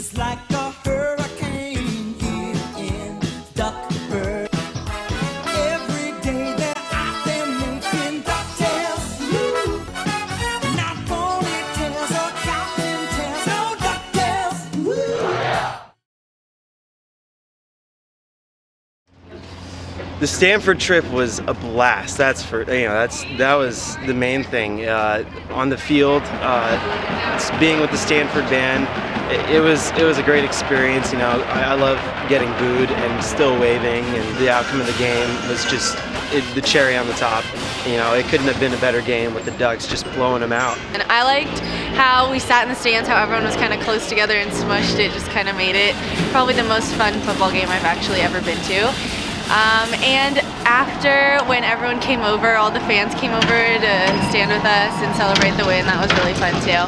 is like a hurricane here in Duckburg. Every day they're out there making ducktails. Woo! Not ponytails or counting tails, no ducktails. Woo! The Stanford trip was a blast. That was the main thing. On the field, being with the Stanford band, it was a great experience. I love getting booed and still waving, and the outcome of the game was just the cherry on the top. It couldn't have been a better game with the Ducks just blowing them out. And I liked how we sat in the stands, how everyone was kind of close together and smushed. It just kind of made it probably the most fun football game I've actually ever been to. And after, when everyone came over, all the fans came over to stand with us and celebrate the win. That was really fun too.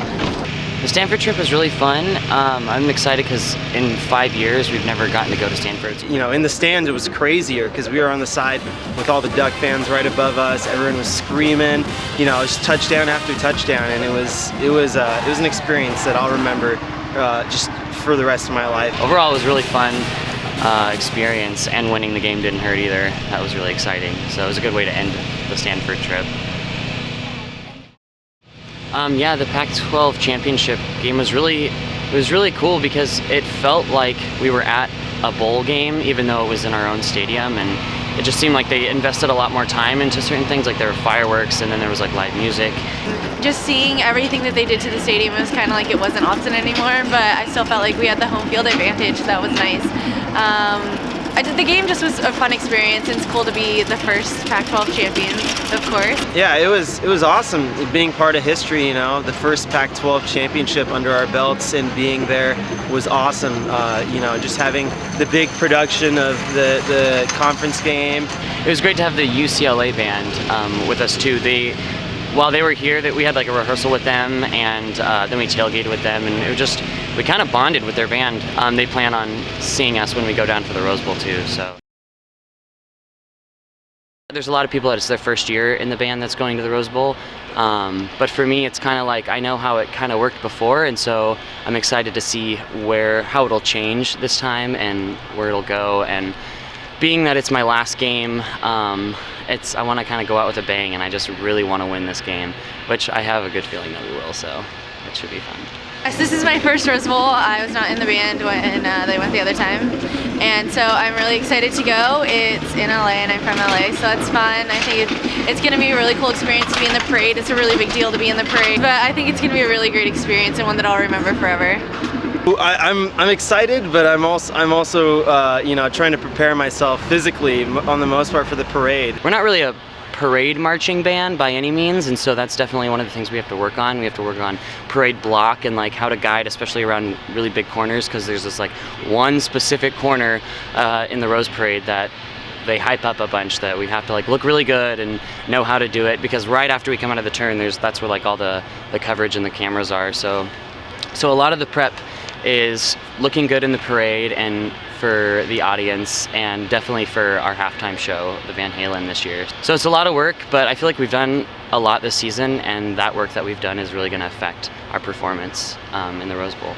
The Stanford trip was really fun. I'm excited because in 5 years we've never gotten to go to Stanford. In the stands it was crazier because we were on the side with all the Duck fans right above us. Everyone was screaming, just touchdown after touchdown, and it was an experience that I'll remember just for the rest of my life. Overall, it was really fun. Experience, and winning the game didn't hurt either. That was really exciting. So it was a good way to end the Stanford trip. Yeah, the Pac-12 Championship Game was really cool because it felt like we were at a bowl game, even though it was in our own stadium, and it just seemed like they invested a lot more time into certain things. Like there were fireworks, and then there was like live music. Just seeing everything that they did to the stadium, it was kind of like it wasn't Austin anymore, but I still felt like we had the home field advantage. That was nice. The game just was a fun experience, and it's cool to be the first Pac-12 champions, of course. Yeah, it was awesome being part of history. The first Pac-12 championship under our belts, and being there was awesome. Just having the big production of the conference game. It was great to have the UCLA band with us too. While they were here, we had like a rehearsal with them, and then we tailgated with them, and we kind of bonded with their band. They plan on seeing us when we go down for the Rose Bowl too. So there's a lot of people that it's their first year in the band that's going to the Rose Bowl, but for me it's kind of like I know how it kind of worked before, and so I'm excited to see how it'll change this time and where it'll go. And being that it's my last game, I want to kind of go out with a bang, and I just really want to win this game, which I have a good feeling that we will, so it should be fun. Yes, this is my first Rose Bowl. I was not in the band when they went the other time, and so I'm really excited to go. It's in LA, and I'm from LA, so that's fun. I think it's going to be a really cool experience to be in the parade. It's a really big deal to be in the parade, but I think it's going to be a really great experience and one that I'll remember forever. I'm excited, but I'm also trying to prepare myself physically on the most part for the parade. We're not really a parade marching band by any means, and so that's definitely one of the things we have to work on. We have to work on parade block and like how to guide, especially around really big corners, because there's this like one specific corner in the Rose Parade that they hype up a bunch that we have to like look really good and know how to do it, because right after we come out of the turn, that's where like all the coverage and the cameras are. So a lot of the prep is looking good in the parade and for the audience, and definitely for our halftime show, the Van Halen this year. So it's a lot of work, but I feel like we've done a lot this season, and that work that we've done is really going to affect our performance in the Rose Bowl.